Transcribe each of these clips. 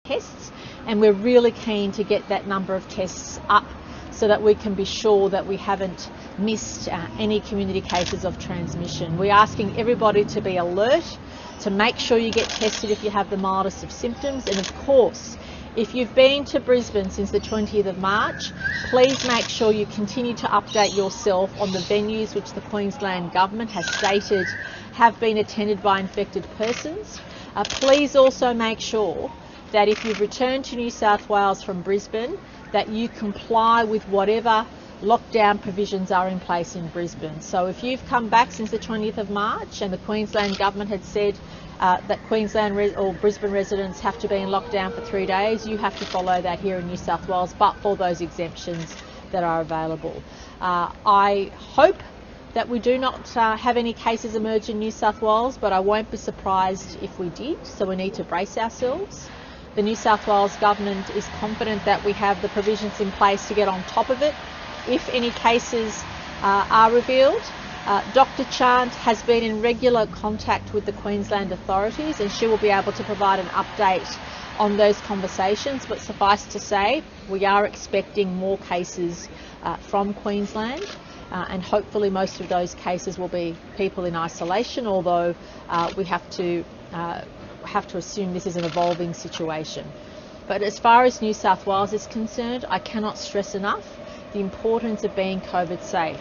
tests, and we're really keen to get that number of tests up so that we can be sure that we haven't missed any community cases of transmission. We're asking everybody to be alert, to make sure you get tested if you have the mildest of symptoms, and of course, if you've been to Brisbane since the 20th of March, please make sure you continue to update yourself on the venues which the Queensland Government has stated have been attended by infected persons. Please also make sure that if you've returned to New South Wales from Brisbane, that you comply with whatever lockdown provisions are in place in Brisbane. So if you've come back since the 20th of March and the Queensland Government had said that Queensland or Brisbane residents have to be in lockdown for 3 days, you have to follow that here in New South Wales, but for those exemptions that are available. I hope that we do not have any cases emerge in New South Wales, but I won't be surprised if we did, so we need to brace ourselves. The New South Wales Government is confident that we have the provisions in place to get on top of it if any cases are revealed. Dr Chant has been in regular contact with the Queensland authorities, and she will be able to provide an update on those conversations, but suffice to say we are expecting more cases from Queensland, and hopefully most of those cases will be people in isolation, although we have to assume this is an evolving situation. But as far as New South Wales is concerned, I cannot stress enough the importance of being COVID safe.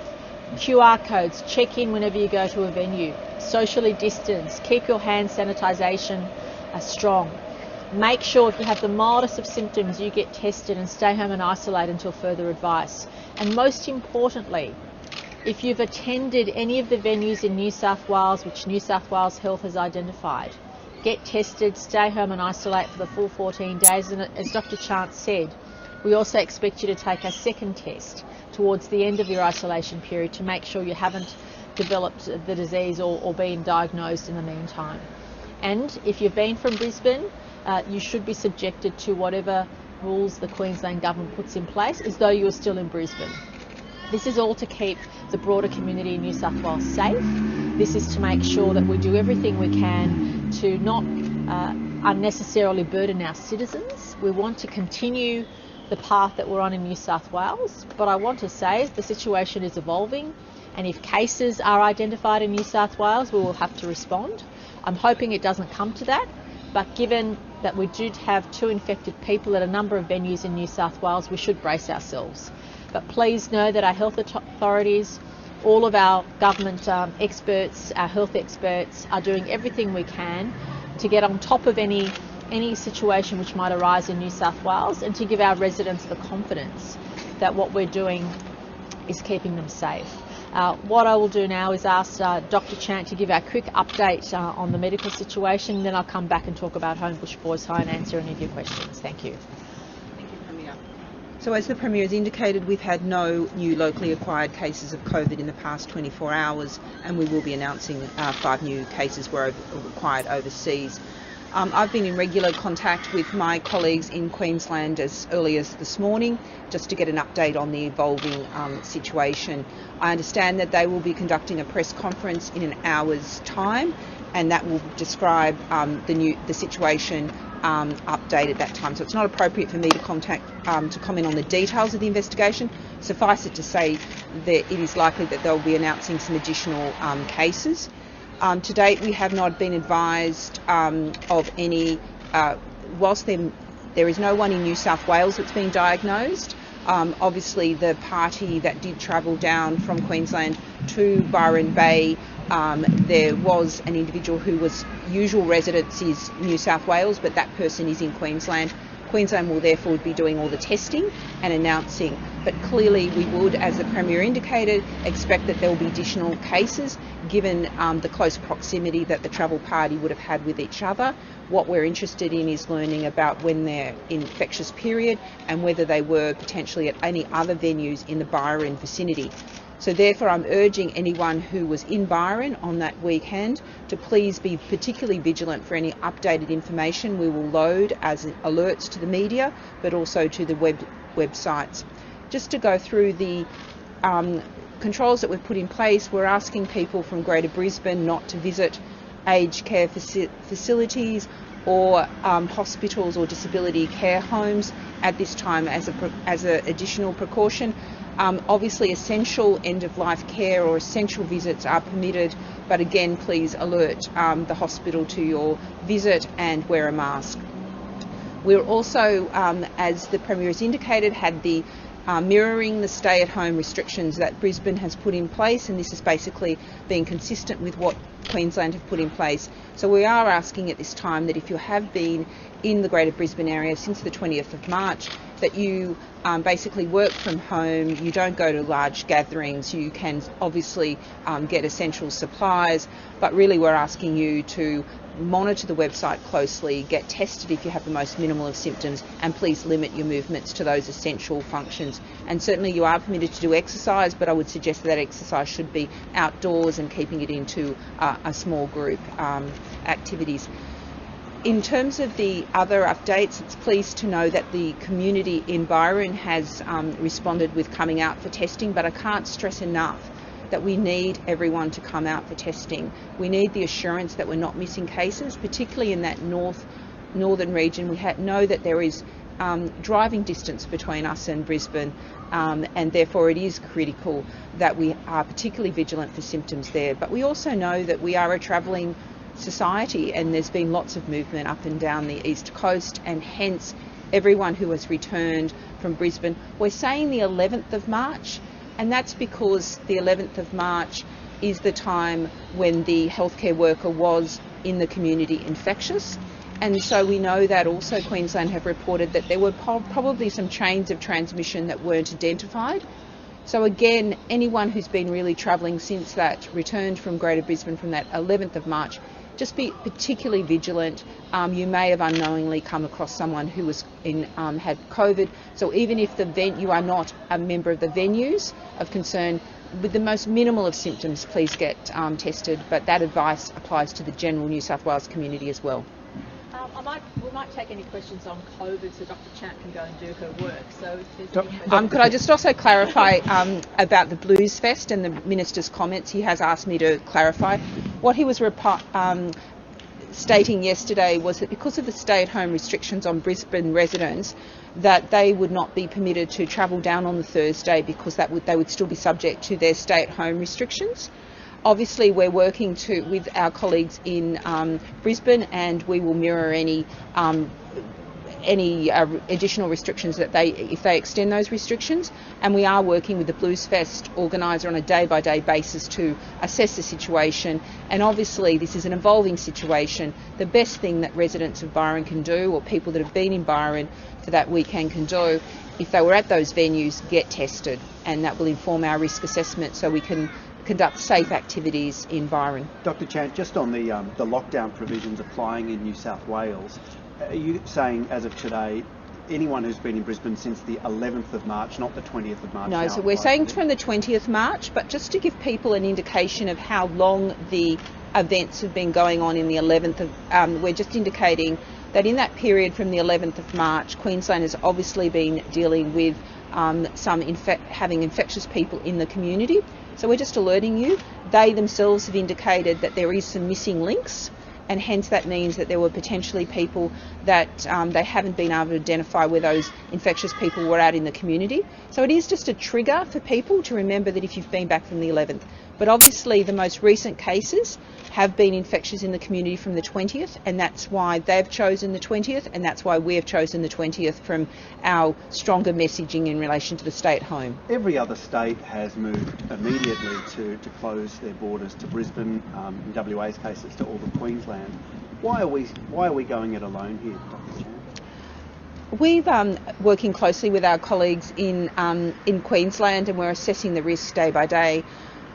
QR codes, check in whenever you go to a venue, socially distance, keep your hand sanitisation strong. Make sure if you have the mildest of symptoms you get tested and stay home and isolate until further advice. And most importantly, if you've attended any of the venues in New South Wales which New South Wales Health has identified, get tested, stay home and isolate for the full 14 days. And as Dr Chant said, we also expect you to take a second test towards the end of your isolation period to make sure you haven't developed the disease or been diagnosed in the meantime. And if you've been from Brisbane, you should be subjected to whatever rules the Queensland Government puts in place as though you were still in Brisbane. This is all to keep the broader community in New South Wales safe. This is to make sure that we do everything we can to not unnecessarily burden our citizens. We want to continue the path that we're on in New South Wales, but I want to say the situation is evolving, and if cases are identified in New South Wales, we will have to respond. I'm hoping it doesn't come to that, but given that we do have 2 infected people at a number of venues in New South Wales, we should brace ourselves. But please know that our health authorities, all of our government experts, our health experts, are doing everything we can to get on top of any situation which might arise in New South Wales, and to give our residents the confidence that what we're doing is keeping them safe. What I will do now is ask Dr Chant to give a quick update on the medical situation, then I'll come back and talk about Homebush Boys High and answer any of your questions. Thank you. Thank you, Premier. So as the Premier has indicated, we've had no new locally acquired cases of COVID in the past 24 hours, and we will be announcing 5 new cases were acquired overseas. I've been in regular contact with my colleagues in Queensland as early as this morning, just to get an update on the evolving situation. I understand that they will be conducting a press conference in an hour's time, and that will describe the situation update at that time. So it's not appropriate for me to comment on the details of the investigation. Suffice it to say that it is likely that they'll be announcing some additional cases. To date, we have not been advised of any, whilst there is no one in New South Wales that's been diagnosed. Obviously, the party that did travel down from Queensland to Byron Bay, there was an individual who was usual residence is New South Wales, but that person is in Queensland. Queensland will therefore be doing all the testing and announcing, but clearly we would, as the Premier indicated, expect that there will be additional cases given the close proximity that the travel party would have had with each other. What we're interested in is learning about when their infectious period and whether they were potentially at any other venues in the Byron vicinity. So therefore I'm urging anyone who was in Byron on that weekend to please be particularly vigilant for any updated information we will load as alerts to the media, but also to the websites. Just to go through the controls that we've put in place, we're asking people from Greater Brisbane not to visit aged care facilities or hospitals or disability care homes at this time as an additional precaution. Obviously, essential end-of-life care or essential visits are permitted, but again, please alert the hospital to your visit and wear a mask. We're also, as the Premier has indicated, had the mirroring the stay-at-home restrictions that Brisbane has put in place, and this is basically being consistent with what Queensland have put in place. So we are asking at this time that if you have been in the Greater Brisbane area since the 20th of March, that you basically work from home, you don't go to large gatherings, you can obviously get essential supplies, but really we're asking you to monitor the website closely, get tested if you have the most minimal of symptoms, and please limit your movements to those essential functions. And certainly you are permitted to do exercise, but I would suggest that exercise should be outdoors and keeping it into a small group activities. In terms of the other updates, it's pleased to know that the community in Byron has responded with coming out for testing, but I can't stress enough that we need everyone to come out for testing. We need the assurance that we're not missing cases, particularly in that northern region. We know that there is driving distance between us and Brisbane, and therefore it is critical that we are particularly vigilant for symptoms there. But we also know that we are a travelling society, and there's been lots of movement up and down the east coast, and hence everyone who has returned from Brisbane. We're saying the 11th of March, and that's because the 11th of March is the time when the healthcare worker was in the community infectious. And so we know that also Queensland have reported that there were probably some chains of transmission that weren't identified. So again, anyone who's been really travelling since that returned from Greater Brisbane from that 11th of March, just be particularly vigilant. You may have unknowingly come across someone who was had COVID. So even if you are not a member of the venues of concern, with the most minimal of symptoms, please get tested. But that advice applies to the general New South Wales community as well. We might take any questions on COVID so Dr. Chant can go and do her work. So if there's could I just also clarify about the Blues Fest and the Minister's comments? He has asked me to clarify. What he was stating yesterday was that because of the stay-at-home restrictions on Brisbane residents, that they would not be permitted to travel down on the Thursday because they would still be subject to their stay-at-home restrictions. Obviously, we're working with our colleagues in Brisbane, and we will mirror any additional restrictions if they extend those restrictions. And we are working with the Blues Fest organiser on a day-by-day basis to assess the situation. And obviously, this is an evolving situation. The best thing that residents of Byron can do, or people that have been in Byron for that weekend can do, if they were at those venues, get tested, and that will inform our risk assessment so we can conduct safe activities in Byron. Dr. Chant, just on the lockdown provisions applying in New South Wales, are you saying as of today, anyone who's been in Brisbane since the 11th of March, not the 20th of March? No, so we're saying from the 20th March, but just to give people an indication of how long the events have been going on in the 11th of, we're just indicating that in that period from the 11th of March, Queensland has obviously been dealing with having infectious people in the community. So we're just alerting you. They themselves have indicated that there is some missing links, and hence that means that there were potentially people that they haven't been able to identify where those infectious people were at in the community. So it is just a trigger for people to remember that if you've been back from the 11th. But obviously the most recent cases have been infectious in the community from the 20th, and that's why they've chosen the 20th, and that's why we have chosen the 20th from our stronger messaging in relation to the stay at home. Every other state has moved immediately to close their borders to Brisbane, in WA's cases to all of Queensland. Why are we going it alone here, Dr. Chant? We're working closely with our colleagues in Queensland, and we're assessing the risks day by day.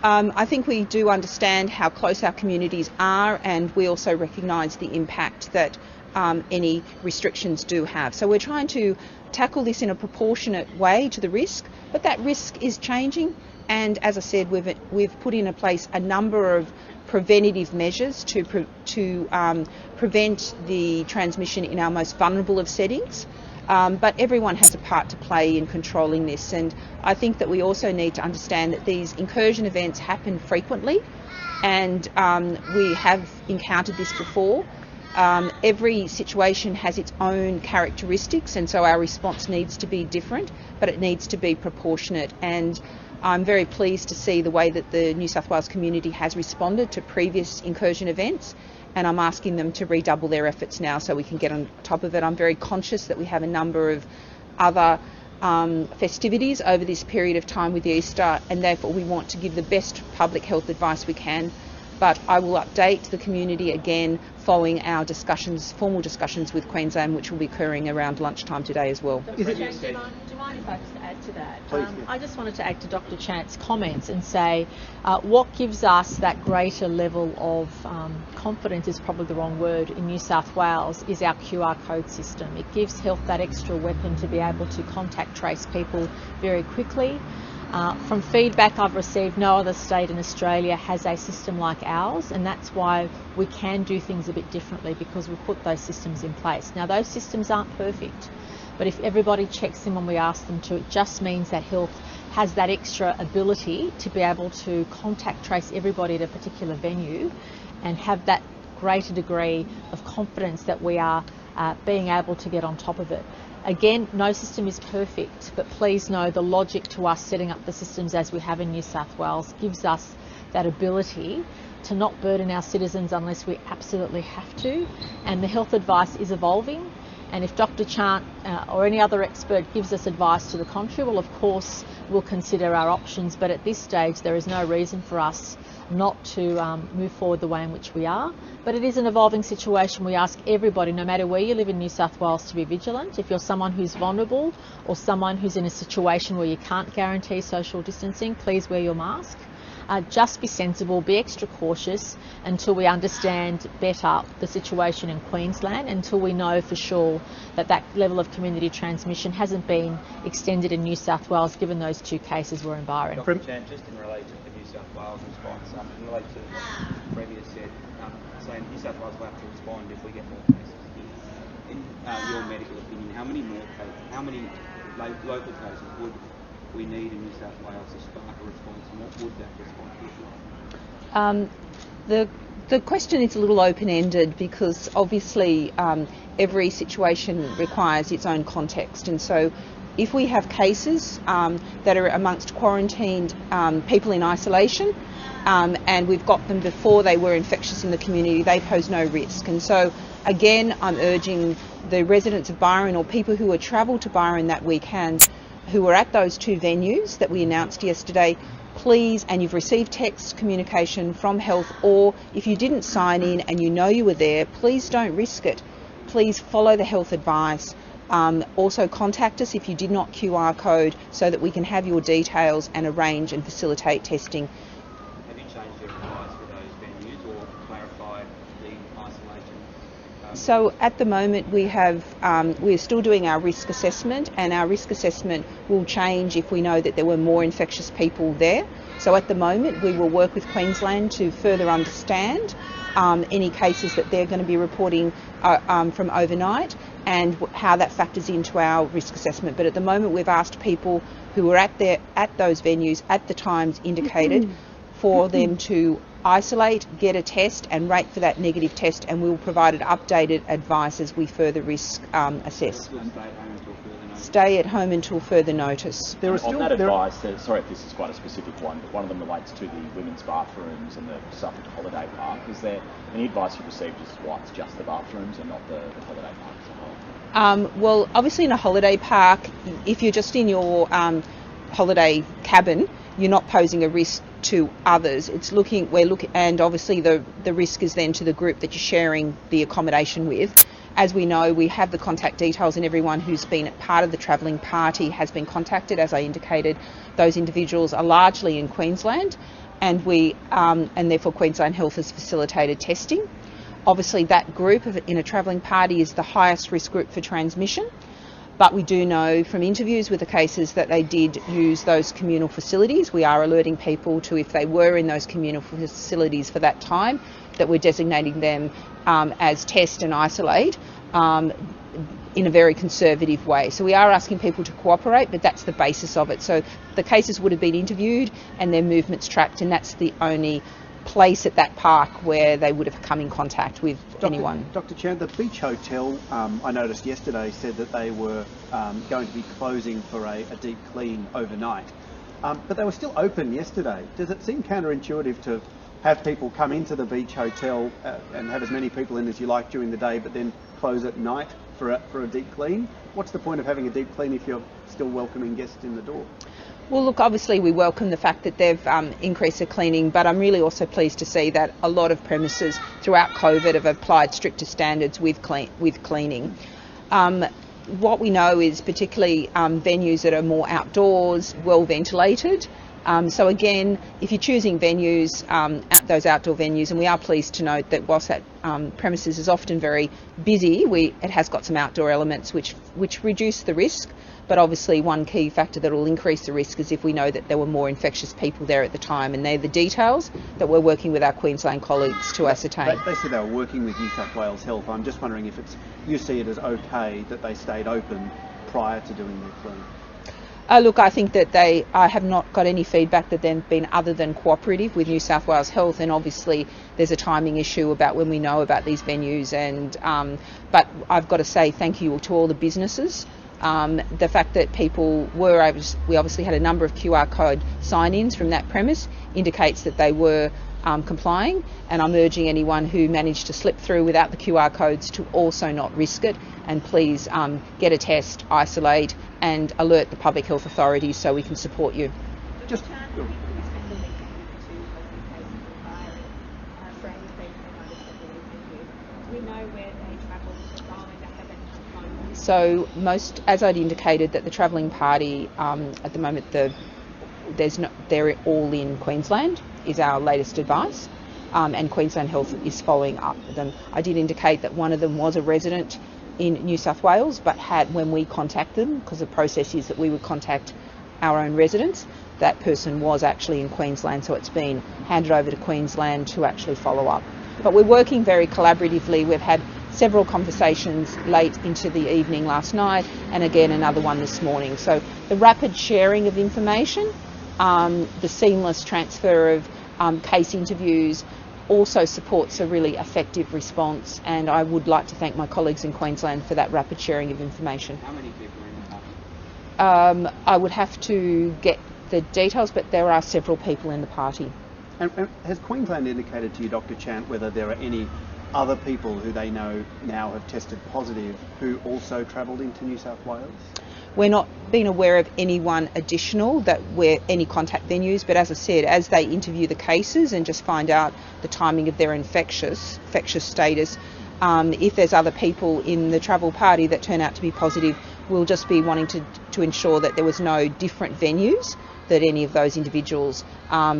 I think we do understand how close our communities are, and we also recognise the impact that any restrictions do have. So we're trying to tackle this in a proportionate way to the risk, but that risk is changing, and as I said, we've put in place a number of preventative measures to prevent the transmission in our most vulnerable of settings. But everyone has a part to play in controlling this, and I think that we also need to understand that these incursion events happen frequently, and we have encountered this before. every situation has its own characteristics, and so our response needs to be different, but it needs to be proportionate. And I'm very pleased to see the way that the New South Wales community has responded to previous incursion events, and I'm asking them to redouble their efforts now so we can get on top of it. I'm very conscious that we have a number of other festivities over this period of time with Easter, and therefore we want to give the best public health advice we can. But I will update the community again following our formal discussions with Queensland, which will be occurring around lunchtime today as well. Dr. Chant, do you mind if I just add to that? Please, I just wanted to add to Dr. Chant's comments and say what gives us that greater level of confidence is probably the wrong word in New South Wales is our QR code system. It gives health that extra weapon to be able to contact trace people very quickly. From feedback I've received, no other state in Australia has a system like ours, and that's why we can do things a bit differently, because we've put those systems in place. Now, those systems aren't perfect, but if everybody checks them when we ask them to, it just means that health has that extra ability to be able to contact trace everybody at a particular venue and have that greater degree of confidence that we are being able to get on top of it. Again, no system is perfect, but please know the logic to us setting up the systems as we have in New South Wales gives us that ability to not burden our citizens unless we absolutely have to. And the health advice is evolving. And if Dr. Chant or any other expert gives us advice to the contrary, well, of course, we'll consider our options. But at this stage, there is no reason for us not to move forward the way in which we are. But it is an evolving situation. We ask everybody, no matter where you live in New South Wales, to be vigilant. If you're someone who's vulnerable or someone who's in a situation where you can't guarantee social distancing, please wear your mask. Just be sensible, be extra cautious until we understand better the situation in Queensland, until we know for sure that that level of community transmission hasn't been extended in New South Wales, given those 2 cases we're in Byron. Dr. Chant, just in relation to the New South Wales response, in relation to what the Premier said, saying New South Wales will have to respond if we get more cases. In your medical opinion, how many more cases, how many local cases would we need in New South Wales to spark a response, and what would that response look like? The question is a little open-ended because obviously every situation requires its own context, and so if we have cases that are amongst quarantined people in isolation and we've got them before they were infectious in the community, they pose no risk. And so again, I'm urging the residents of Byron or people who had travelled to Byron that weekend who were at those 2 venues that we announced yesterday, please, and you've received text communication from health, or if you didn't sign in and you know you were there, please don't risk it. Please follow the health advice. Also contact us if you did not QR code so that we can have your details and arrange and facilitate testing. Have you changed your advice for those venues or clarified the isolation? So at the moment we're still doing our risk assessment, and our risk assessment will change if we know that there were more infectious people there. So at the moment we will work with Queensland to further understand any cases that they're going to be reporting from overnight and how that factors into our risk assessment. But at the moment we've asked people who were at those venues at the times indicated for them to isolate, get a test and wait for that negative test, and we will provide updated advice as we further risk assess. Stay at home until further notice. There are still, on that advice, sorry if this is quite a specific one, but one of them relates to the women's bathrooms and the Suffolk Holiday Park. Is there any advice you've received as to why it's just the bathrooms and not the holiday park as a whole? Well, obviously in a holiday park, if you're just in your holiday cabin, you're not posing a risk to others. And obviously the risk is then to the group that you're sharing the accommodation with. As we know, we have the contact details, and everyone who's been part of the travelling party has been contacted. As I indicated, those individuals are largely in Queensland, and therefore Queensland Health has facilitated testing. Obviously that group in a travelling party is the highest risk group for transmission, but we do know from interviews with the cases that they did use those communal facilities. We are alerting people to, if they were in those communal facilities for that time, that we're designating them as test and isolate in a very conservative way. So we are asking people to cooperate, but that's the basis of it. So the cases would have been interviewed and their movements tracked, and that's the only place at that park where they would have come in contact with anyone. Dr. Chan, the Beach Hotel, I noticed yesterday, said that they were going to be closing for a deep clean overnight. But they were still open yesterday. Does it seem counterintuitive to have people come into the Beach Hotel and have as many people in as you like during the day, but then close at night for a deep clean? What's the point of having a deep clean if you're still welcoming guests in the door? Well, look, obviously we welcome the fact that they've increased the cleaning, but I'm really also pleased to see that a lot of premises throughout COVID have applied stricter standards with cleaning. What we know is particularly venues that are more outdoors, well ventilated. So again, if you're choosing venues, at those outdoor venues, and we are pleased to note that whilst that premises is often very busy, it has got some outdoor elements which reduce the risk. But obviously one key factor that will increase the risk is if we know that there were more infectious people there at the time, and they're the details that we're working with our Queensland colleagues to ascertain. They said they were working with New South Wales Health. I'm just wondering if you see it as okay that they stayed open prior to doing their clean. Look, I think that I have not got any feedback that they've been other than cooperative with New South Wales Health, and obviously there's a timing issue about when we know about these venues. But I've got to say thank you to all the businesses. The fact that people we obviously had a number of QR code sign-ins from that premise indicates that they were complying, and I'm urging anyone who managed to slip through without the QR codes to also not risk it, and please get a test, isolate and alert the public health authorities so we can support you. Just So as I'd indicated, that the travelling party at the moment they're all in Queensland is our latest advice, and Queensland Health is following up with them. I did indicate that one of them was a resident in New South Wales, but when we contact them, because the process is that we would contact our own residents, that person was actually in Queensland, so it's been handed over to Queensland to actually follow up. But we're working very collaboratively. We've had several conversations late into the evening last night, and again another one this morning. So the rapid sharing of information, the seamless transfer of case interviews also supports a really effective response, and I would like to thank my colleagues in Queensland for that rapid sharing of information. How many people are in the party? I would have to get the details, but there are several people in the party. And has Queensland indicated to you, Dr. Chant, whether there are any other people who they know now have tested positive who also travelled into New South Wales? We're not been aware of anyone additional any contact venues, but as I said, as they interview the cases and just find out the timing of their infectious status, if there's other people in the travel party that turn out to be positive, we'll just be wanting to ensure that there was no different venues that any of those individuals.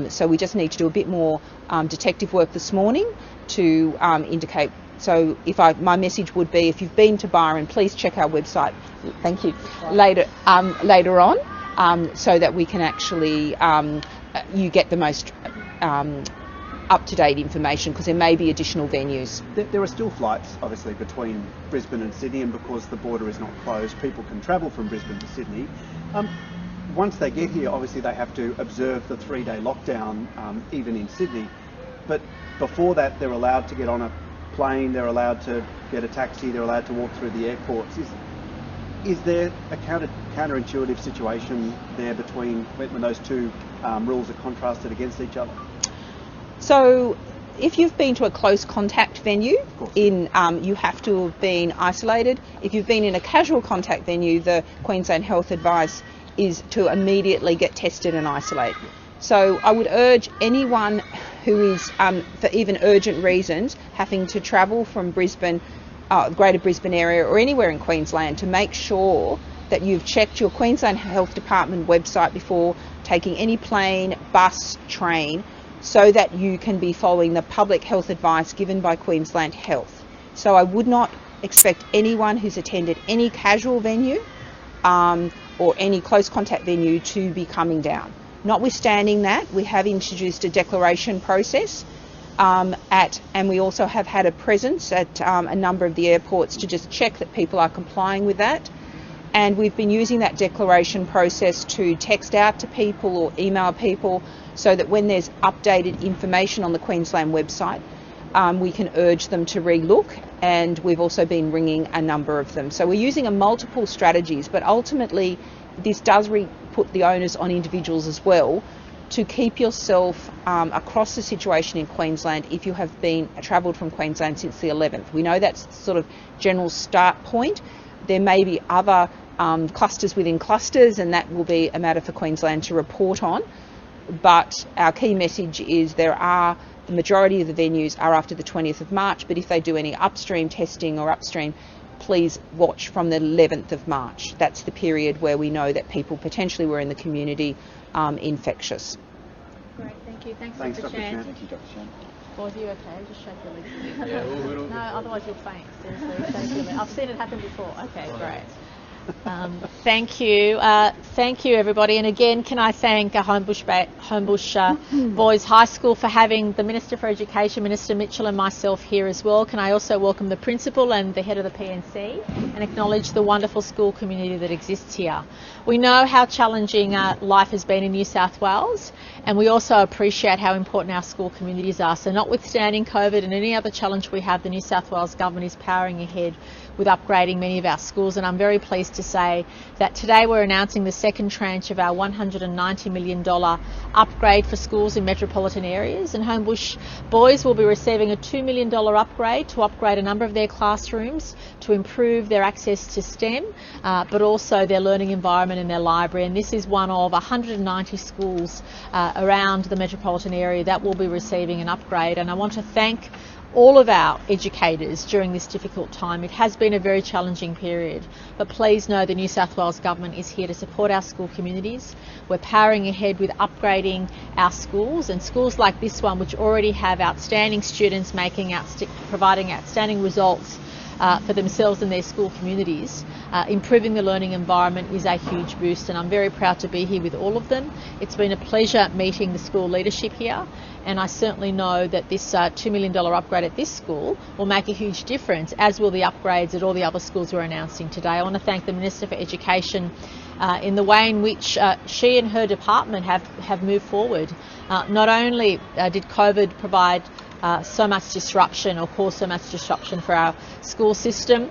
So we just need to do a bit more detective work this morning to indicate. So my message would be, if you've been to Byron, please check our website. Thank you. Later on, so that we can actually you get the most up-to-date information, because there may be additional venues. There are still flights, obviously, between Brisbane and Sydney, and because the border is not closed, people can travel from Brisbane to Sydney. Once they get here, obviously they have to observe the 3-day lockdown, even in Sydney. But before that, they're allowed to get on a plane, they're allowed to get a taxi, they're allowed to walk through the airports. Is there a counterintuitive situation there between when those two rules are contrasted against each other? So if you've been to a close contact venue, you have to have been isolated. If you've been in a casual contact venue, the Queensland Health advice is to immediately get tested and isolate. So I would urge anyone who is, for even urgent reasons, having to travel from Brisbane, Greater Brisbane area or anywhere in Queensland, to make sure that you've checked your Queensland Health Department website before taking any plane, bus, train, so that you can be following the public health advice given by Queensland Health. So I would not expect anyone who's attended any casual venue or any close contact venue to be coming down. Notwithstanding that, we have introduced a declaration process and we also have had a presence at a number of the airports to just check that people are complying with that. And we've been using that declaration process to text out to people or email people so that when there's updated information on the Queensland website, we can urge them to re-look, and we've also been ringing a number of them. So we're using multiple strategies, but ultimately this does put the onus on individuals as well to keep yourself across the situation in Queensland if you have been travelled from Queensland since the 11th. We know that's the sort of general start point. There may be other clusters within clusters, and that will be a matter for Queensland to report on. But our key message is the majority of the venues are after the 20th of March, but if they do any upstream testing or upstream, please watch from the 11th of March. That's the period where we know that people potentially were in the community infectious. Great, thank you. Thanks, Thanks, Dr. Dr. Chan. Chan. Thank you, Dr. Chan. Was you okay? Just shake your legs. No, otherwise you'll faint. Seriously, shake your legs. I've seen it happen before. Okay, great. Thank you. Thank you, everybody. And again, can I thank Homebush Boys High School for having the Minister for Education, Minister Mitchell, and myself here as well. Can I also welcome the Principal and the Head of the PNC and acknowledge the wonderful school community that exists here. We know how challenging life has been in New South Wales, and we also appreciate how important our school communities are. So notwithstanding COVID and any other challenge we have, the New South Wales Government is powering ahead with upgrading many of our schools, and I'm very pleased to say that today we're announcing the second tranche of our $190 million upgrade for schools in metropolitan areas, and Homebush Boys will be receiving a $2 million upgrade to upgrade a number of their classrooms to improve their access to STEM, but also their learning environment in their library. And this is one of 190 schools around the metropolitan area that will be receiving an upgrade. And I want to thank all of our educators during this difficult time. It has been a very challenging period, but please know the New South Wales Government is here to support our school communities. We're powering ahead with upgrading our schools, and schools like this one, which already have outstanding students providing outstanding results for themselves and their school communities. Improving the learning environment is a huge boost, and I'm very proud to be here with all of them. It's been a pleasure meeting the school leadership here, and I certainly know that this $2 million upgrade at this school will make a huge difference, as will the upgrades at all the other schools we're announcing today. I want to thank the Minister for Education in the way in which she and her department have moved forward. Not only did COVID provide so much disruption or cause so much disruption for our school system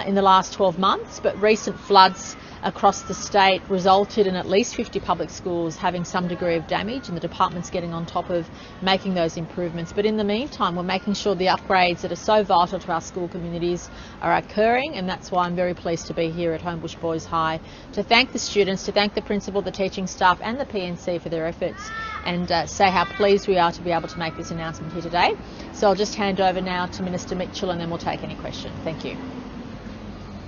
in the last 12 months, but recent floods across the state resulted in at least 50 public schools having some degree of damage, and the department's getting on top of making those improvements. But in the meantime, we're making sure the upgrades that are so vital to our school communities are occurring, and that's why I'm very pleased to be here at Homebush Boys High to thank the students, to thank the principal, the teaching staff and the PNC for their efforts, and say how pleased we are to be able to make this announcement here today. So I'll just hand over now to Minister Mitchell, and then we'll take any questions. Thank you.